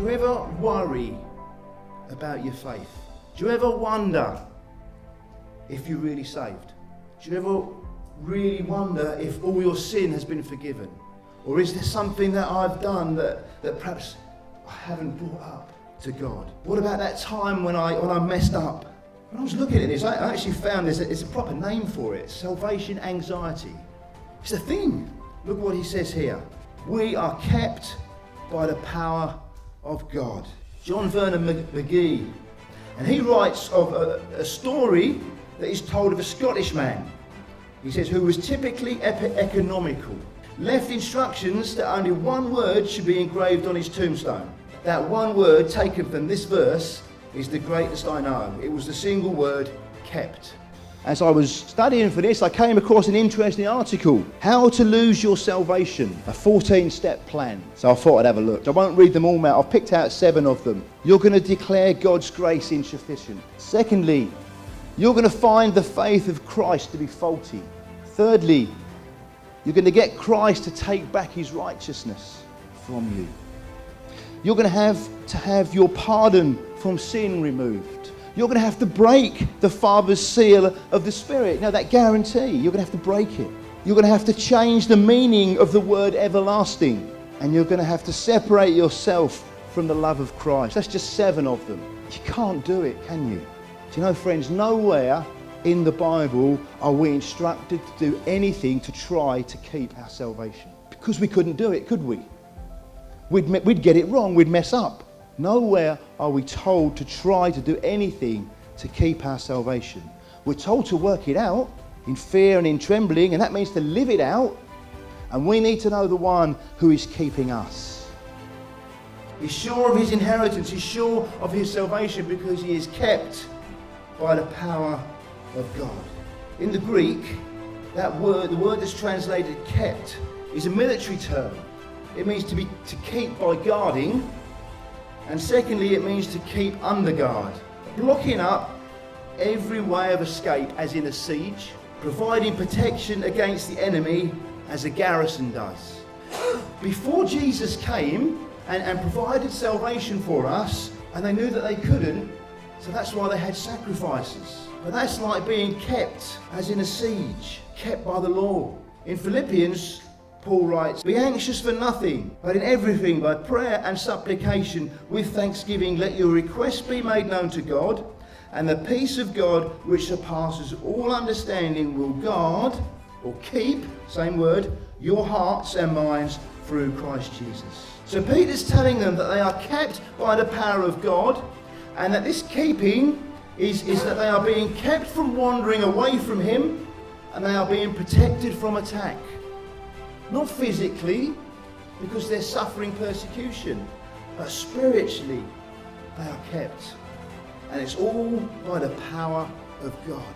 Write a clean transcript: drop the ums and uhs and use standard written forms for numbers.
Do you ever worry about your faith? Do you ever wonder if you're really saved? Do you ever really wonder if all your sin has been forgiven? Or is there something that I've done that perhaps I haven't brought up to God? What about that time when I messed up? When I was looking at this, I actually found there's a proper name for it. Salvation anxiety. It's a thing. Look what he says here. We are kept by the power of God. John Vernon McGee. And he writes of a story that is told of a Scottish man. He says, who was typically economical. Left instructions that only one word should be engraved on his tombstone. That one word taken from this verse is the greatest I know. It was the single word, kept. As I was studying for this, I came across an interesting article. How to lose your salvation, a 14-step plan. So I thought I'd have a look. I won't read them all out. I've picked out 7 of them. You're going to declare God's grace insufficient. Secondly, you're going to find the faith of Christ to be faulty. Thirdly, you're going to get Christ to take back his righteousness from you. You're going to have your pardon from sin removed. You're going to have to break the Father's seal of the Spirit. Now that guarantee, you're going to have to break it. You're going to have to change the meaning of the word everlasting. And you're going to have to separate yourself from the love of Christ. That's just 7 of them. You can't do it, can you? Do you know, friends, nowhere in the Bible are we instructed to do anything to try to keep our salvation. Because we couldn't do it, could we? We'd get it wrong, we'd mess up. Nowhere are we told to try to do anything to keep our salvation. We're told to work it out in fear and in trembling, and that means to live it out. And we need to know the one who is keeping us. He's sure of his inheritance, he's sure of his salvation because he is kept by the power of God. In the Greek, that word, the word that's translated kept, is a military term. It means to keep by guarding. And secondly, it means to keep under guard, blocking up every way of escape as in a siege, providing protection against the enemy as a garrison does. Before Jesus came and provided salvation for us, and they knew that they couldn't, so that's why they had sacrifices. But that's like being kept as in a siege, kept by the law. In Philippians, Paul writes, be anxious for nothing, but in everything by prayer and supplication with thanksgiving let your requests be made known to God, and the peace of God which surpasses all understanding will guard or keep, same word, your hearts and minds through Christ Jesus. So Peter's telling them that they are kept by the power of God, and that this keeping is that they are being kept from wandering away from him, and they are being protected from attack. Not physically, because they're suffering persecution, but spiritually they are kept. And it's all by the power of God.